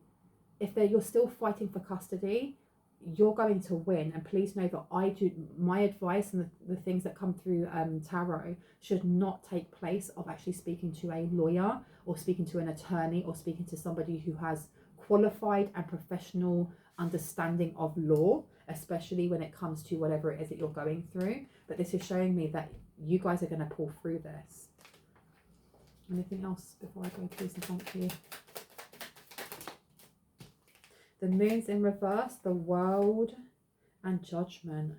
if you're still fighting for custody, you're going to win. And please know that I do, my advice and the things that come through tarot should not take place of actually speaking to a lawyer or speaking to an attorney or speaking to somebody who has qualified and professional understanding of law, especially when it comes to whatever it is that you're going through. But this is showing me that you guys are going to pull through this. Anything else before I go, please and thank you? The moon's in reverse, the world, and judgment.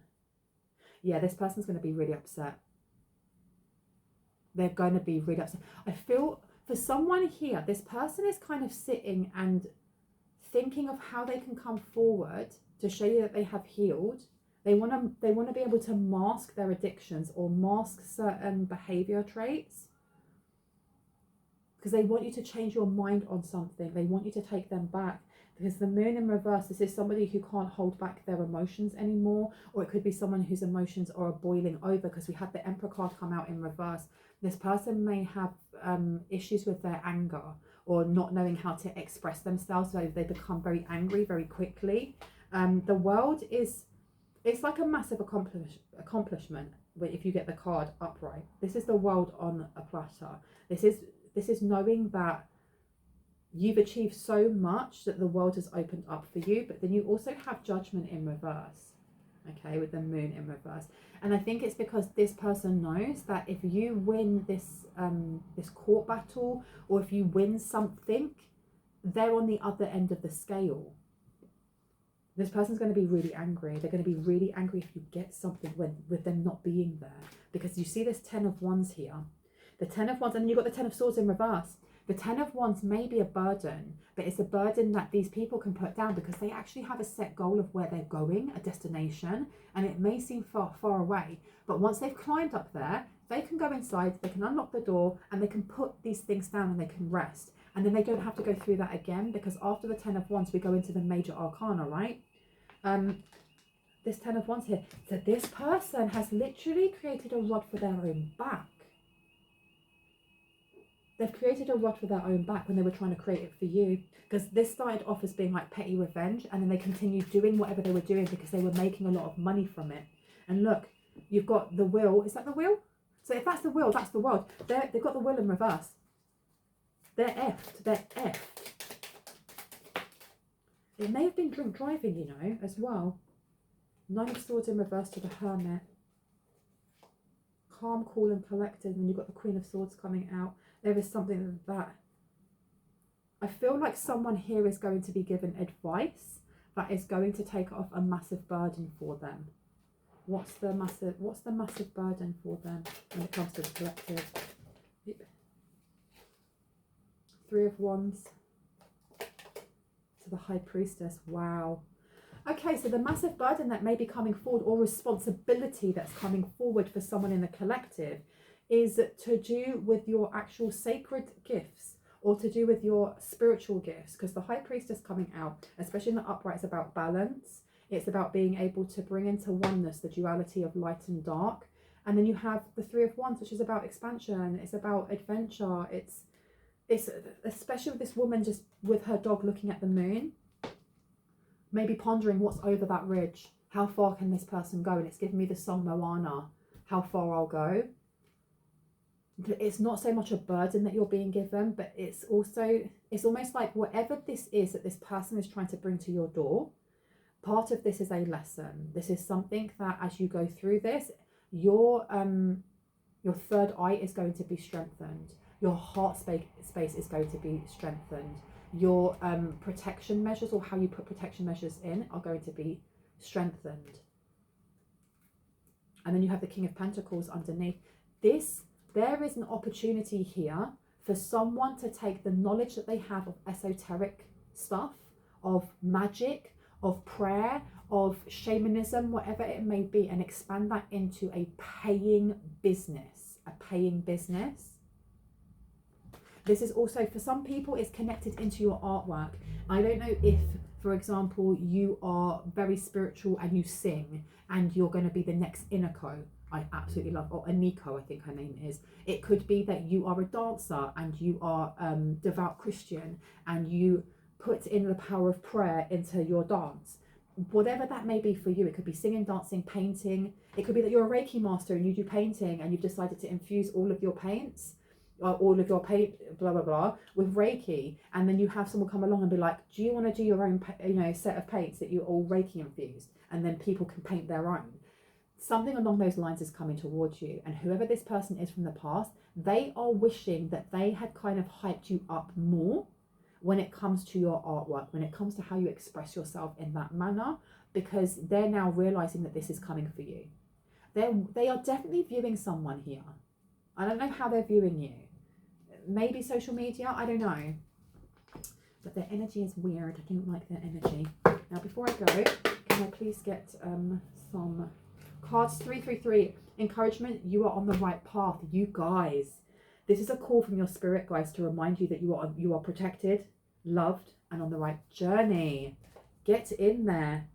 Yeah, this person's going to be really upset. They're going to be really upset. I feel for someone here, this person is kind of sitting and thinking of how they can come forward to show you that they have healed. They want to be able to mask their addictions or mask certain behavior traits, because they want you to change your mind on something. They want you to take them back. Because the moon in reverse, this is somebody who can't hold back their emotions anymore, or it could be someone whose emotions are boiling over, because we had the Emperor card come out in reverse. This person may have issues with their anger or not knowing how to express themselves, so they become very angry very quickly. The world is, it's like a massive accomplishment if you get the card upright. This is the world on a platter. This is knowing that you've achieved so much that the world has opened up for you, but then you also have judgment in reverse, okay, with the moon in reverse. And I think it's because this person knows that if you win this this court battle, or if you win something, they're on the other end of the scale. This person's going to be really angry. They're going to be really angry if you get something with them not being there, because you see this 10 of Wands here, the 10 of Wands, and then you've got the 10 of Swords in reverse. The 10 of Wands may be a burden, but it's a burden that these people can put down because they actually have a set goal of where they're going, a destination, and it may seem far, far away. But once they've climbed up there, they can go inside, they can unlock the door, and they can put these things down and they can rest. And then they don't have to go through that again, because after the 10 of Wands, we go into the major arcana, right? This 10 of Wands here. So this person has literally created a rod for their own back. They've created a rod for their own back when they were trying to create it for you. Because this started off as being like petty revenge, and then they continued doing whatever they were doing because they were making a lot of money from it. And look, you've got the wheel. Is that the wheel? So if that's the wheel, that's the world. They've got the wheel in reverse. They're effed. They're effed. It may have been drink driving, you know, as well. 9 of Swords in reverse to the Hermit. Calm, cool and collected. And you've got the Queen of Swords coming out. There is something that I feel like someone here is going to be given advice that is going to take off a massive burden for them. What's the massive burden for them when it comes to the collective? 3 of Wands to the High Priestess. Wow. Okay, so the massive burden that may be coming forward, or responsibility that's coming forward for someone in the collective, is to do with your actual sacred gifts, or to do with your spiritual gifts, because the High Priestess coming out, especially in the upright, is about balance. It's about being able to bring into oneness the duality of light and dark. And then you have the 3 of Wands, which is about expansion. It's about adventure. It's especially with this woman just with her dog looking at the moon, maybe pondering what's over that ridge. How far can this person go? And it's giving me the song Moana, how far I'll go. It's not so much a burden that you're being given, but it's almost like whatever this is that this person is trying to bring to your door, part of this is a lesson. This is something that as you go through this, your third eye is going to be strengthened. Your heart space is going to be strengthened. Your protection measures, or how you put protection measures in, are going to be strengthened. And then you have the King of Pentacles underneath. There is an opportunity here for someone to take the knowledge that they have of esoteric stuff, of magic, of prayer, of shamanism, whatever it may be, and expand that into a paying business. This is also, for some people, it's connected into your artwork. I don't know if, for example, you are very spiritual and you sing and you're going to be the next Inako. I absolutely love, or Aniko, I think her name is. It could be that you are a dancer and you are devout Christian and you put in the power of prayer into your dance. whatever that may be for you. It could be singing, dancing, painting. It could be that you're a Reiki master and you do painting and you've decided to infuse all of your paints, or all of your paint, blah, blah, blah, with Reiki. And then you have someone come along and be like, do you want to do your own, set of paints that you're all Reiki infused? And then people can paint their own. Something along those lines is coming towards you. And whoever this person is from the past, they are wishing that they had kind of hyped you up more when it comes to your artwork, when it comes to how you express yourself in that manner, because they're now realizing that this is coming for you. They are definitely viewing someone here. I don't know how they're viewing you. Maybe social media, I don't know. But their energy is weird. I don't like their energy. Now, before I go, can I please get some cards? 333, encouragement. You are on the right path, you guys. This is a call from your spirit, guys, to remind you that you are protected, loved, and on the right journey. Get in there.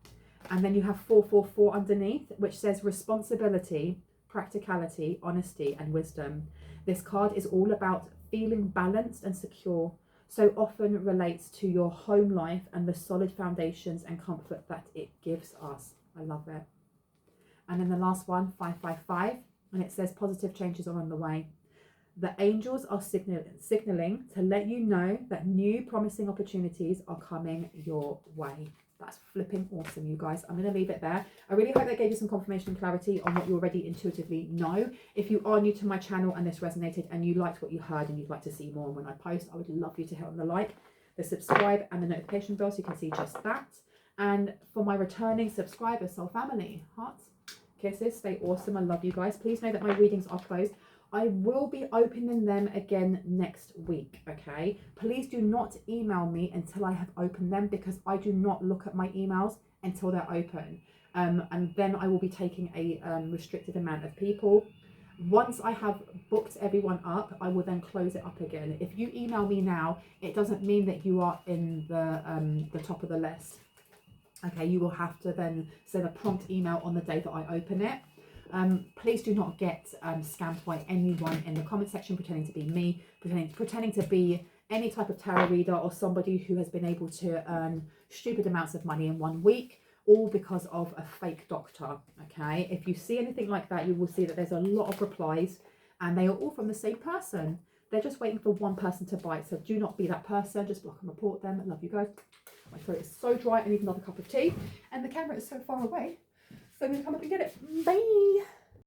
And then you have 444 underneath, which says responsibility, practicality, honesty, and wisdom. This card is all about feeling balanced and secure, so often relates to your home life and the solid foundations and comfort that it gives us. I love it. And then the last one, 555, and it says positive changes are on the way. The angels are signaling to let you know that new promising opportunities are coming your way. That's flipping awesome, you guys. I'm going to leave it there. I really hope that gave you some confirmation and clarity on what you already intuitively know. If you are new to my channel and this resonated and you liked what you heard and you'd like to see more when I post, I would love you to hit on the like, the subscribe, and the notification bell so you can see just that. And for my returning subscribers, soul family, hearts, kisses, stay awesome. I love you guys. Please know that my readings are closed. I will be opening them again next week, okay? Please do not email me until I have opened them, because I do not look at my emails until they're open. And then I will be taking a restricted amount of people. Once I have booked everyone up, I will then close it up again. If you email me now, it doesn't mean that you are in the top of the list. Okay, you will have to then send a prompt email on the day that I open it. Please do not get scammed by anyone in the comment section pretending to be me, pretending to be any type of tarot reader or somebody who has been able to earn stupid amounts of money in 1 week, all because of a fake doctor. Okay, if you see anything like that, you will see that there's a lot of replies and they are all from the same person. They're just waiting for one person to bite, so do not be that person. Just block and report them. I love you guys. My throat is so dry, I need another cup of tea, and the camera is so far away, so I'm going to come up and get it. Bye!